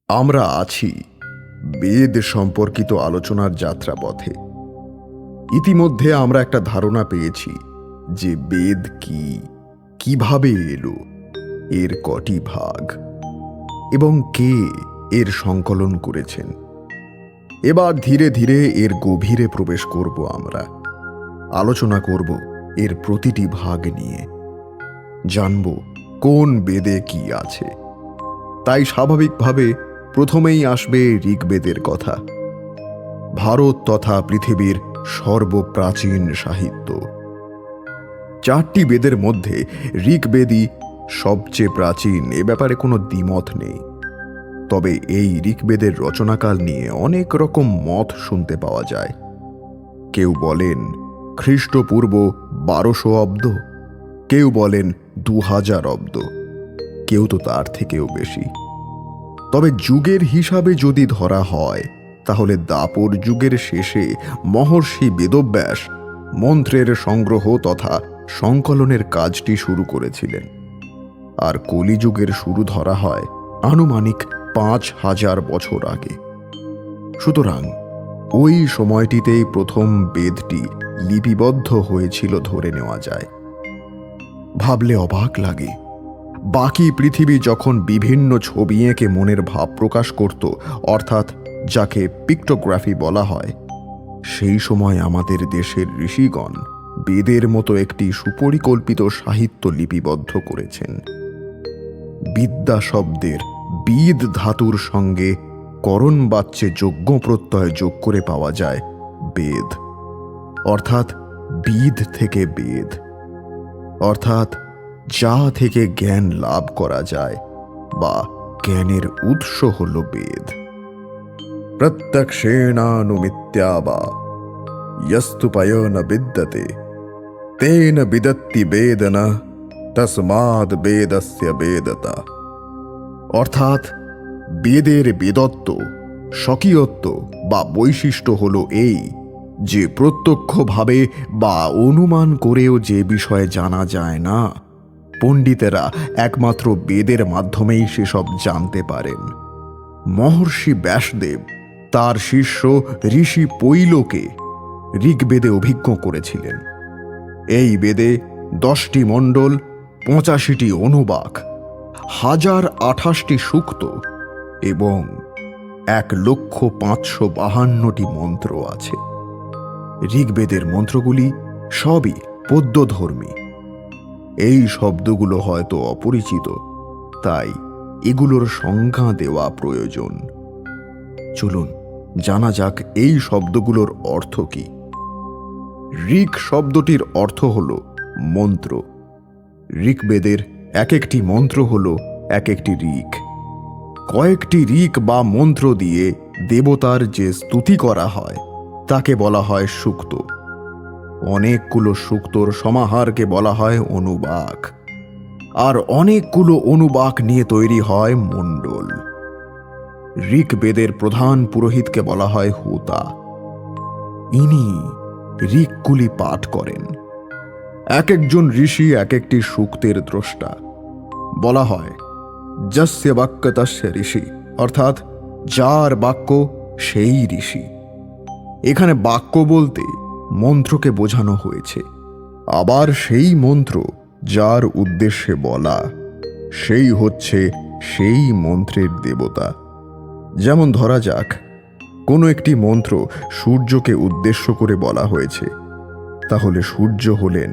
আমরা আছি বেদ সম্পর্কিত আলোচনার যাত্রাপথে। ইতিমধ্যে আমরা একটা ধারণা পেয়েছি যে বেদ কি, কিভাবে এলো, এর কটি ভাগ এবং কে এর সংকলন করেছেন। এবার ধীরে ধীরে এর গভীরে প্রবেশ করব। আমরা আলোচনা করব এর প্রতিটি ভাগ নিয়ে, জানব কোন বেদে কি আছে। তাই স্বাভাবিকভাবে প্রথমেই আসবে ঋগ্বেদের কথা, ভারত তথা পৃথিবীর সর্বপ্রাচীন সাহিত্য। 4টি বেদের মধ্যে ঋগ্বেদই সবচেয়ে প্রাচীন, এ ব্যাপারে কোনো দ্বিমত নেই। তবে এই ঋগ্বেদের রচনাকাল নিয়ে অনেক রকম মত শুনতে পাওয়া যায়। কেউ বলেন খ্রিস্টপূর্ব 1200 অব্দ, কেউ বলেন 2000 অব্দ, কেউ তো তার থেকেও বেশি। তবে যুগের হিসাবে যদি ধরা হয় তাহলে দাপর যুগের শেষে মহর্ষি বেদব্যাস মন্ত্রের সংগ্রহ তথা সংকলনের কাজটি শুরু করেছিলেন। আর কলিযুগের শুরু ধরা হয় আনুমানিক 5000 বছর আগে। সুতরাং ওই সময়টিতেই প্রথম বেদটি লিপিবদ্ধ হয়েছিল ধরে নেওয়া যায়। ভাবলে অবাক লাগে, বাকি পৃথিবী যখন বিভিন্ন ছবি এঁকে মনের ভাব প্রকাশ করত, অর্থাৎ যাকে পিক্টোগ্রাফি বলা হয়, সেই সময় আমাদের দেশের ঋষিগণ বেদের মতো একটি সুপরিকল্পিত সাহিত্য লিপিবদ্ধ করেছেন। বিদ্যা শব্দের বিদ ধাতুর সঙ্গে করণ বাচ্যে যজ্ঞ প্রত্যয় যোগ করে পাওয়া যায় বেদ, অর্থাৎ বিদ থেকে বেদ, অর্থাৎ যা থেকে জ্ঞান লাভ করা যায় বা জ্ঞানের উৎস হল বেদ। প্রত্যক্ষেণানুমিত্যা বা যস্তু পয়ঃ ন বিদ্যতে তেন বিদত্তি বেদ ন তস্মাদ বেদস্য বেদতা। অর্থাৎ বেদের বেদত্ব, স্বকীয়ত্ব বা বৈশিষ্ট্য হল এই যে প্রত্যক্ষভাবে বা অনুমান করেও যে বিষয়ে জানা যায় না, পণ্ডিতেরা একমাত্র বেদের মাধ্যমেই সেসব জানতে পারেন। মহর্ষি ব্যাসদেব তার শিষ্য ঋষি পৈলকে ঋগ্বেদে অভিজ্ঞ করেছিলেন। এই বেদে 10টি মণ্ডল, 85টি অনুবাক, 1028টি সূক্ত এবং 1,552টি মন্ত্র আছে। ঋগ্বেদের মন্ত্রগুলি সবই পদ্যধর্মী। এই শব্দগুলো হয়তো অপরিচিত, তাই এগুলোর সংজ্ঞা দেওয়া প্রয়োজন। চলুন জানা যাক এই শব্দগুলোর অর্থ কি। ঋক শব্দটির অর্থ হল মন্ত্র। ঋগ্বেদের এক একটি মন্ত্র হল এক একটি ঋক। কয়েকটি ঋক বা মন্ত্র দিয়ে দেবতার যে স্তুতি করা হয় তাকে বলা হয় সূক্ত। অনেকগুলো সূক্তর সমাহারকে বলা হয় অনুবাক, আর অনেকগুলো অনুবাক নিয়ে তৈরি হয় মণ্ডল। ঋগ্বেদের প্রধান পুরোহিতকে বলা হয় হোতা। ইনি ঋকগুলি পাঠ করেন। এক একজন ঋষি এক একটি সূক্তের দ্রষ্টা। বলা হয় যস্য বাক্য তস্য ঋষি, অর্থাৎ যার বাক্য সেই ঋষি। এখানে বাক্য বলতে মন্ত্রকে বোঝানো হয়েছে। আবার সেই মন্ত্র যার উদ্দেশ্যে বলা, সেই হচ্ছে সেই মন্ত্রের দেবতা। যেমন ধরা যাক কোনো একটি মন্ত্র সূর্যকে উদ্দেশ্য করে বলা হয়েছে, তাহলে সূর্য হলেন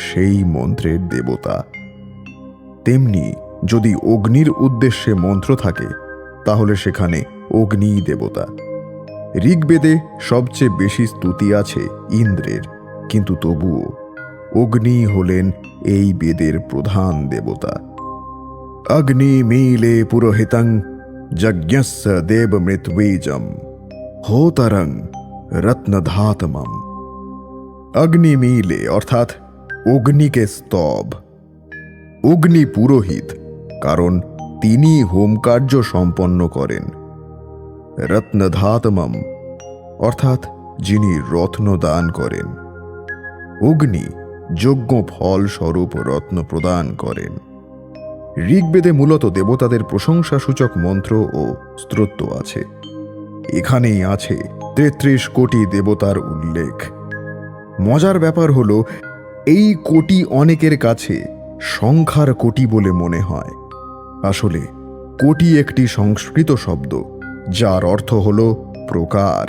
সেই মন্ত্রের দেবতা। তেমনি যদি অগ্নির উদ্দেশ্যে মন্ত্র থাকে তাহলে সেখানে অগ্নি দেবতা। ঋগ্বেদে সবচেয়ে বেশি স্তুতি আছে ইন্দ্রের, কিন্তু তবুও অগ্নি হলেন এই বেদের প্রধান দেবতা। অগ্নি মিলে পুরোহিতং যজ্ঞস্য দেবমৃত্বীজম হোতরং রত্নধাতমম। অগ্নি মিলে অর্থাৎ অগ্নিকে স্তব। অগ্নি পুরোহিত, কারণ তিনি হোমকার্য সম্পন্ন করেন। রত্নধাতমম অর্থাৎ যিনি রত্ন দান করেন। অগ্নি যজ্ঞ ফল স্বরূপ রত্ন প্রদান করেন। ঋগ্বেদে মূলত দেবতাদের প্রশংসাসূচক মন্ত্র ও স্তোত্র আছে। এখানেই আছে ৩৩ কোটি দেবতার উল্লেখ। মজার ব্যাপার হলো, এই কোটি অনেকের কাছে সংখ্যার কোটি বলে মনে হয়। আসলে কোটি একটি সংস্কৃত শব্দ, যার অর্থ হল প্রকার।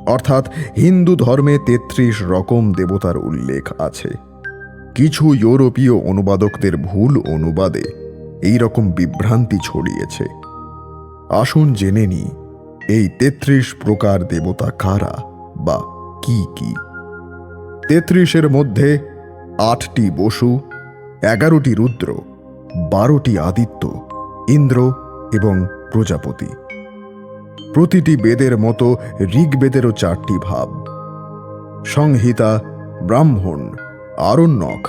অর্থাৎ হিন্দু ধর্মে ৩৩ রকম দেবতার উল্লেখ আছে। কিছু ইউরোপীয় অনুবাদকদের ভুল অনুবাদে এই রকম বিভ্রান্তি ছড়িয়েছে। আসুন জেনে নিই এই ৩৩ প্রকার দেবতা কারা বা কি কি। ৩৩-এর মধ্যে ৮টি বসু, ১১টি রুদ্র, ১২টি আদিত্য, ইন্দ্র এবং প্রজাপতি। প্রতিটি বেদের মতো ঋগ্বেদেরও ৪টি ভাব: সংহিতা, ব্রাহ্মণ, আরণ্যক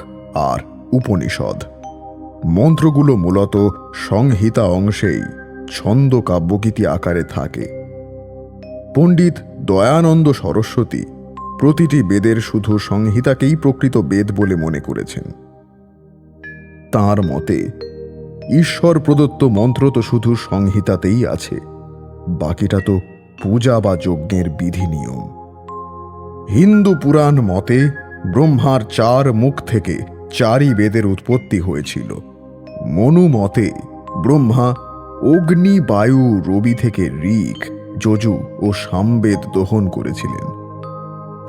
আর উপনিষদ। মন্ত্রগুলো মূলত সংহিতা অংশেই ছন্দ কাব্যগীতি আকারে থাকে। পণ্ডিত দয়ানন্দ সরস্বতী প্রতিটি বেদের শুধু সংহিতাকেই প্রকৃত বেদ বলে মনে করেছেন। তাঁর মতে ঈশ্বর প্রদত্ত মন্ত্র তো শুধু সংহিতাতেই আছে, বাকিটা তো পূজা বা যজ্ঞের বিধি নিয়ম। হিন্দু পুরাণ মতে ব্রহ্মার ৪ মুখ থেকে ৪ই বেদের উৎপত্তি হয়েছিল। মনু মতে ব্রহ্মা অগ্নি, বায়ু, রবি থেকে ঋক, যজু ও সামবেদ দহন করেছিলেন।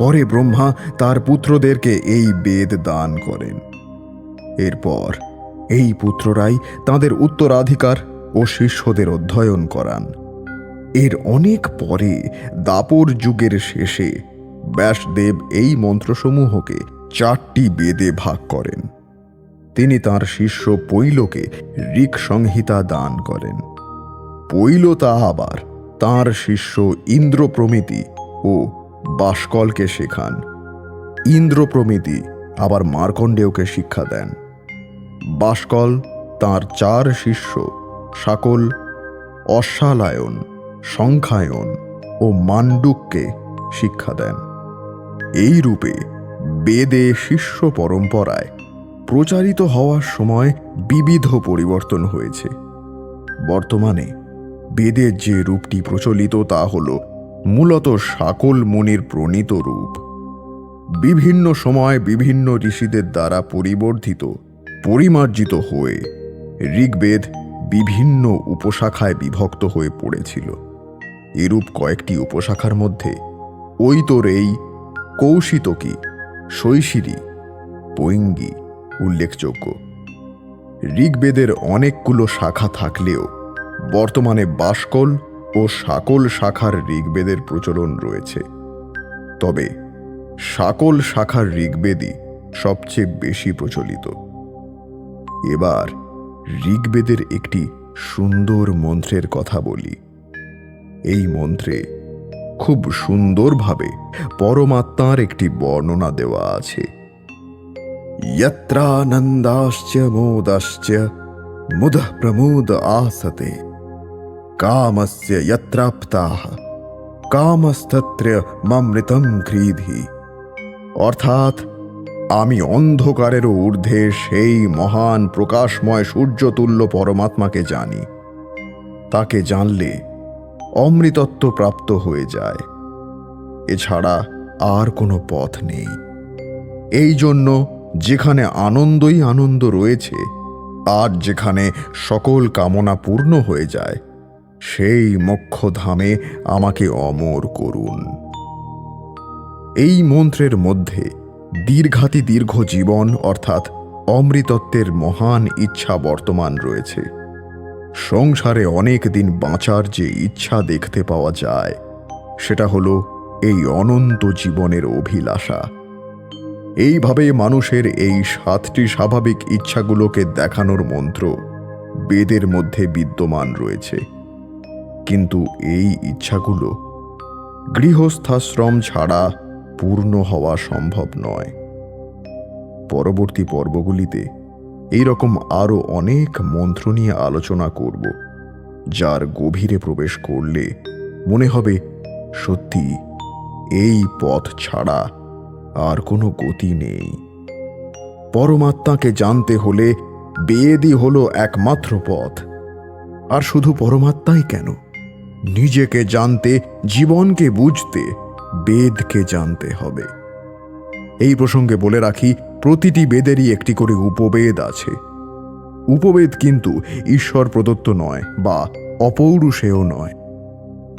পরে ব্রহ্মা তার পুত্রদেরকে এই বেদ দান করেন। এরপর এই পুত্ররাই তাদের উত্তরাধিকার ও শিষ্যদের অধ্যয়ন করান। এর অনেক পরে দাপর যুগের শেষে ব্যাসদেব এই মন্ত্রসমূহকে ৪টি বেদে ভাগ করেন। তিনি তাঁর শিষ্য পৈলকে ঋক সংহিতা দান করেন। পৈল তা আবার তাঁর শিষ্য ইন্দ্রপ্রমিতি ও বাষ্কলকে শেখান। ইন্দ্রপ্রমিতি আবার মার্কণ্ডেয়কে শিক্ষা দেন। বাষ্কল তাঁর ৪ শিষ্য শাকল, অশ্বালায়ন, সংখ্যায়ন ও মান্ডুককে শিক্ষা দেন। এই রূপে বেদে শিষ্য পরম্পরায় প্রচারিত হওয়ার সময় বিবিধ পরিবর্তন হয়েছে। বর্তমানে বেদের যে রূপটি প্রচলিত তা হল মূলত শাকল মুনির প্রণীত রূপ। বিভিন্ন সময় বিভিন্ন ঋষিদের দ্বারা পরিবর্ধিত, পরিমার্জিত হয়ে ঋগ্বেদ বিভিন্ন উপশাখায় বিভক্ত হয়ে পড়েছিল। এরূপ কয়েকটি উপশাখার মধ্যে ঐতরেয়ী, কৌশিতকী, শৈশিরী, পৈঙ্গী উল্লেখযোগ্য। ঋগ্বেদের অনেকগুলো শাখা থাকলেও বর্তমানে বাষ্কল ও শাকল শাখার ঋগ্বেদের প্রচলন রয়েছে। তবে শাকল শাখার ঋগ্বেদই সবচেয়ে বেশি প্রচলিত। এবার ঋগ্বেদের একটি সুন্দর মন্ত্রের কথা বলি। এই মন্ত্রে খুব সুন্দরভাবে পরমাত্মার একটি বর্ণনা দেওয়া আছে। यत्रानन्दाश्च मोदाश्च मुदः प्रमोद आसते कामस्य यत्राप्ताः कामस्तत्र ममृतं क्रीधि। অর্থাৎ আমি অন্ধকারের ঊর্ধ্বে সেই মহান প্রকাশময় সূর্যতুল্য পরমাত্মাকে জানি। তাকে জানলে অমৃতত্ব প্রাপ্ত হয়ে যায়। এছাড়া আর কোনো পথ নেই। এই জন্য যেখানে আনন্দই আনন্দ রয়েছে, আর যেখানে সকল কামনা পূর্ণ হয়ে যায়, সেই মোক্ষধামে আমাকে অমর করুন। এই মন্ত্রের মধ্যে দীর্ঘাতি দীর্ঘ জীবন অর্থাৎ অমৃতত্বের মহান ইচ্ছা বর্তমান রয়েছে। সংসারে অনেক দিন বাঁচার যে ইচ্ছা দেখতে পাওয়া যায়, সেটা হলো এই অনন্ত জীবনের অভিলাষা। এইভাবে মানুষের এই 7টি স্বাভাবিক ইচ্ছাগুলোকে দেখানোর মন্ত্র বেদের মধ্যে বিদ্যমান রয়েছে। কিন্তু এই ইচ্ছাগুলো গৃহস্থাশ্রম ছাড়া পূর্ণ হওয়া সম্ভব নয়। পরবর্তী পর্বগুলিতে এই রকম আরও অনেক মন্ত্র নিয়ে আলোচনা করব, যার গভীরে প্রবেশ করলে মনে হবে সত্যি এই পথ ছাড়া আর কোনো গতি নেই। পরমাত্মাকে জানতে হলে বেদই হলো একমাত্র পথ। আর শুধু পরমাত্মাই কেন, নিজেকে জানতে, জীবনকে বুঝতে বেদকে জানতে হবে। এই প্রসঙ্গে বলে রাখি, প্রতিটি বেদেরই একটি করে উপবেদ আছে। উপবেদ কিন্তু ঈশ্বর প্রদত্ত নয় বা অপৌরুষেয় নয়।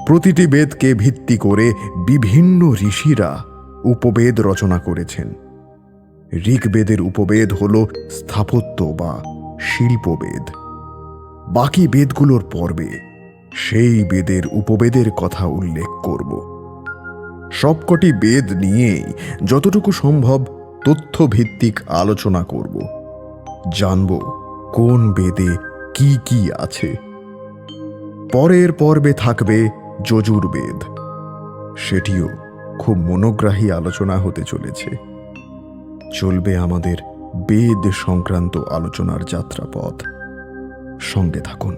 প্রতিটি বেদকে ভিত্তি করে বিভিন্ন ঋষিরা উপবেদ রচনা করেছেন। ঋগ্বেদের উপবেদ হল স্থাপত্য বা শিল্পবেদ। বাকি বেদগুলোর পর্বে সেই বেদের উপবেদের কথা উল্লেখ করব। সবকটি বেদ নিয়েই যতটুকু সম্ভব তথ্যভিত্তিক আলোচনা করব, জানব কোন বেদে কি কি আছে। পরের পর্বে থাকবে যজুর্বেদ, সেটিও খুব মনোগ্রাহী আলোচনা হতে চলেছে। চলবে আমাদের বেদ সংক্রান্ত আলোচনার যাত্রাপথ। সঙ্গে থাকুন।